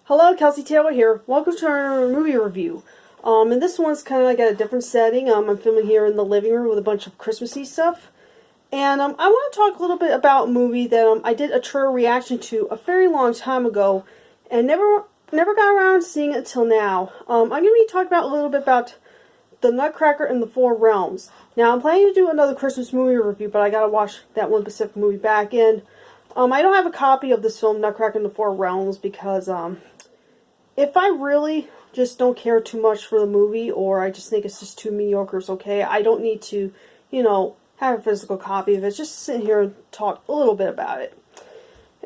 Hello, Kelsey Taylor here. Welcome to our movie review. And this one's kind of like at a different setting. I'm filming here in the living room with a bunch of Christmassy stuff. And I want to talk a little bit about a movie that I did a trailer reaction to a very long time ago, and never got around to seeing it until now. I'm going to be talking about a little bit about the Nutcracker and the Four Realms. Now, I'm planning to do another Christmas movie review, but I got to watch that one specific movie back in. I don't have a copy of this film, Nutcracker and the Four Realms, because if I really just don't care too much for the movie, or I just think it's just too mediocre, it's okay. I don't need to, have a physical copy of it. Just sit here and talk a little bit about it.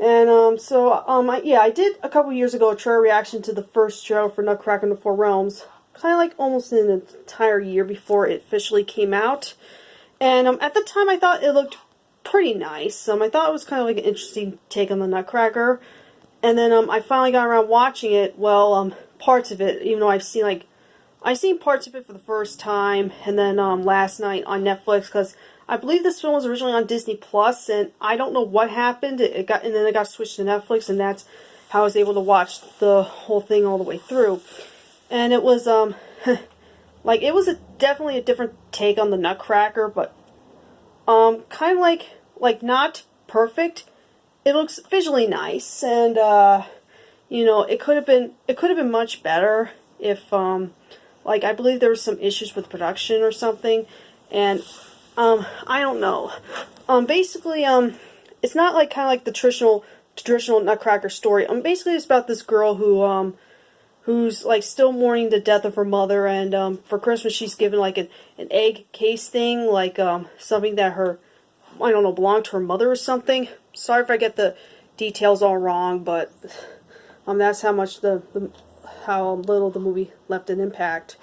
And I did a couple years ago a trailer reaction to the first trailer for Nutcracker and the Four Realms, kind of like almost an entire year before it officially came out. And at the time, I thought it looked pretty nice. I thought it was kind of like an interesting take on the Nutcracker. And then I finally got around watching it. Well, parts of it, even though I've seen parts of it for the first time, and then last night on Netflix, because I believe this film was originally on Disney Plus, and I don't know what happened. Then it got switched to Netflix, and that's how I was able to watch the whole thing all the way through. And it was it was definitely a different take on the Nutcracker, but kind of like not perfect. It looks visually nice, and it could have been much better if I believe there were some issues with production or something, and I don't know. Basically, it's not kind of like the traditional Nutcracker story. Basically, it's about this girl who's still mourning the death of her mother, and for Christmas she's given an egg case thing, something that belonged to her mother or something. Sorry if I get the details all wrong, but that's how much how little the movie left an impact.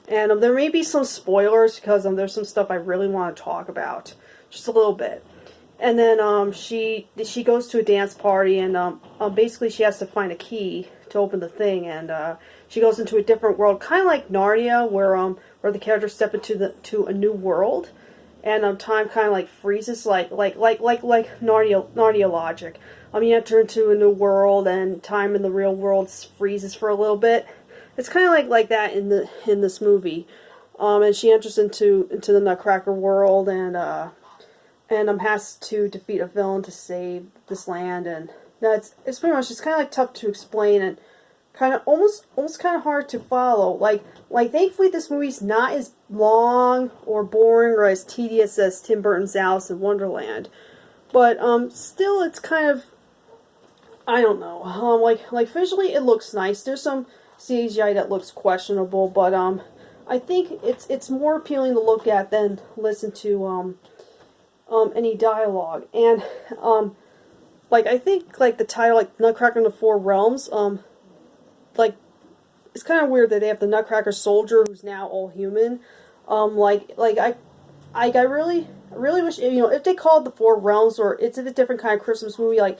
And there may be some spoilers, because there's some stuff I really want to talk about, just a little bit. And then she goes to a dance party, and basically she has to find a key to open the thing, and she goes into a different world, kind of like Narnia, where the characters step into a new world. And time kind of freezes, like Narnia logic. You enter into a new world, and time in the real world freezes for a little bit. It's kind of like that in this movie. And she enters into the Nutcracker world, and has to defeat a villain to save this land. And it's pretty much, it's kind of tough to explain, and kind of almost kind of hard to follow. Thankfully this movie's not as long or boring or as tedious as Tim Burton's Alice in Wonderland, but still it's kind of, I don't know, visually it looks nice. There's some CGI that looks questionable, but I think it's more appealing to look at than listen to any dialogue. And I think the title, Nutcracker and the Four Realms, it's kind of weird that they have the Nutcracker soldier who's now all human. I really wish, if they called the Four Realms, or it's a different kind of Christmas movie, if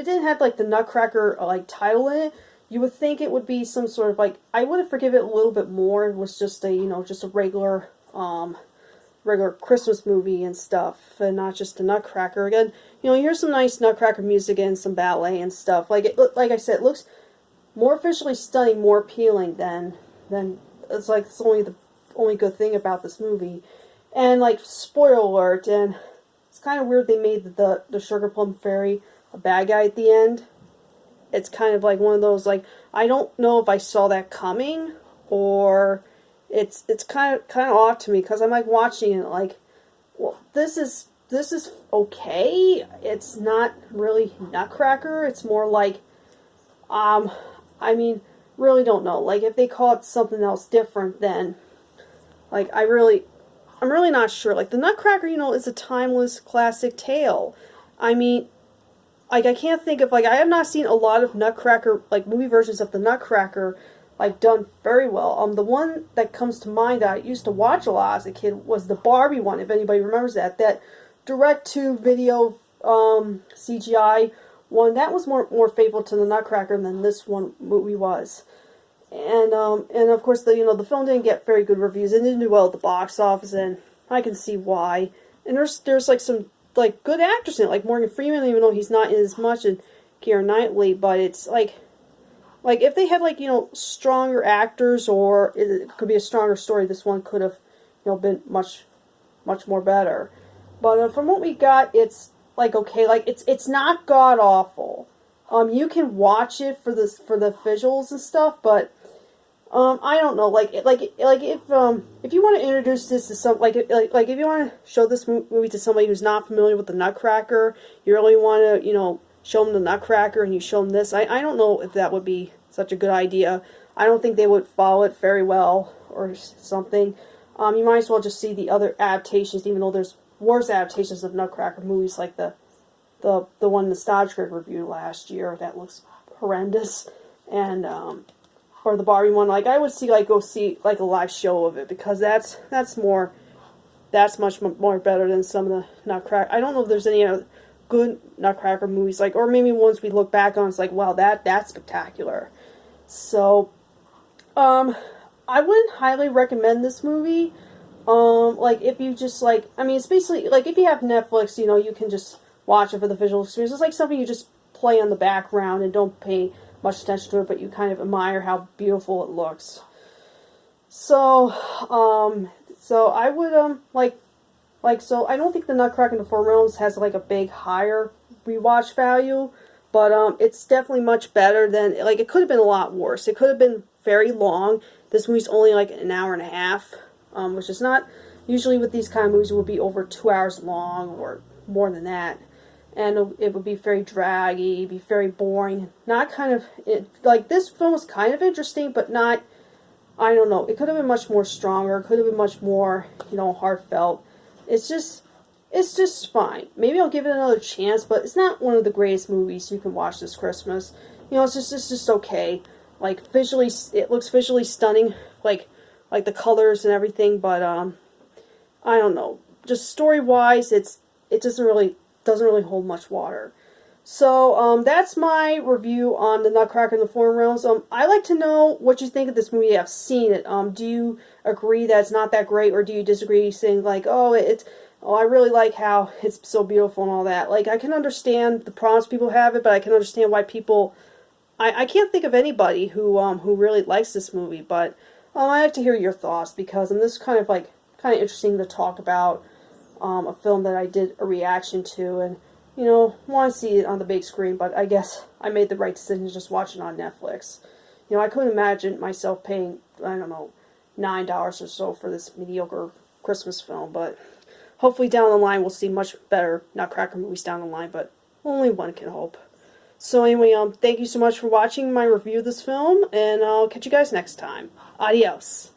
it didn't have the Nutcracker title in it, you would think it would be some sort of I would have forgiven it a little bit more. It was just a regular Christmas movie and stuff, and not just a Nutcracker. Again, here's some nice Nutcracker music and some ballet and stuff. Like I said, it looks more visually stunning, more appealing than it's the only good thing about this movie. And spoiler alert, and it's kind of weird they made the Sugar Plum Fairy a bad guy at the end. It's kind of one of those I don't know if I saw that coming, or it's kind of odd to me, because I'm watching it well, this is okay. It's not really Nutcracker. It's more really don't know. If they call it something else different, then I'm really not sure. The Nutcracker, is a timeless classic tale. I can't think of, I have not seen a lot of Nutcracker, movie versions of the Nutcracker, done very well. The one that comes to mind that I used to watch a lot as a kid was the Barbie one, if anybody remembers that direct-to-video CGI one. That was more faithful to the Nutcracker than this one movie was. And of course, the film didn't get very good reviews. It didn't do well at the box office, and I can see why. And there's some good actors in it, like Morgan Freeman, even though he's not in as much, and Keira Knightley. But it's like if they had like stronger actors, or it could be a stronger story, this one could have been much more better. But from what we got, it's like okay, like it's not god awful. You can watch it for the visuals and stuff, but I don't know, like if you want to introduce this to some like if you want to show this movie to somebody who's not familiar with the Nutcracker, you really want to show them the Nutcracker and you show them this. I don't know if that would be such a good idea. I don't think they would follow it very well or something. You might as well just see the other adaptations, even though there's worse adaptations of Nutcracker movies, like the one Nutcracker reviewed last year that looks horrendous, and or the Barbie one. Like I would go see like a live show of it, because that's much more better than some of the Nutcracker. I don't know if there's any good Nutcracker movies, like, or maybe ones we look back on, it's like, wow, that's spectacular. So I wouldn't highly recommend this movie. Like if you just like, I mean, it's basically like if you have Netflix, you can just watch it for the visual experience. It's like something you just play on the background and don't pay much attention to it, but you kind of admire how beautiful it looks. So, so I would so I don't think the Nutcracker in the Four Realms has like a big higher rewatch value, but it's definitely much better than, like, it could have been a lot worse. It could have been very long. This movie's only like an hour and a half, which is not usually with these kind of movies. It would be over 2 hours long or more than that, and it would be very draggy, be very boring. Not kind of like this film was kind of interesting, but not. I don't know. It could have been much more stronger. It could have been much more heartfelt. It's just fine. Maybe I'll give it another chance, but it's not one of the greatest movies you can watch this Christmas. It's just okay. Like visually, it looks visually stunning, like the colors and everything. But I don't know. Just story wise, it doesn't really hold much water. So that's my review on the Nutcracker in the Four Realms. I'd like to know what you think of this movie. I've seen it. Do you agree that it's not that great, or do you disagree, saying like, oh, I really like how it's so beautiful and all that? Like, I can understand the problems people have it, but I can understand why people. I can't think of anybody who really likes this movie, but I'd like to hear your thoughts, because this is kind of interesting to talk about a film that I did a reaction to, and want to see it on the big screen, but I guess I made the right decision to just watch it on Netflix. I couldn't imagine myself paying, I don't know, $9 or so for this mediocre Christmas film, but hopefully down the line we'll see much better Nutcracker movies down the line, but only one can hope. So anyway, thank you so much for watching my review of this film, and I'll catch you guys next time. Adios.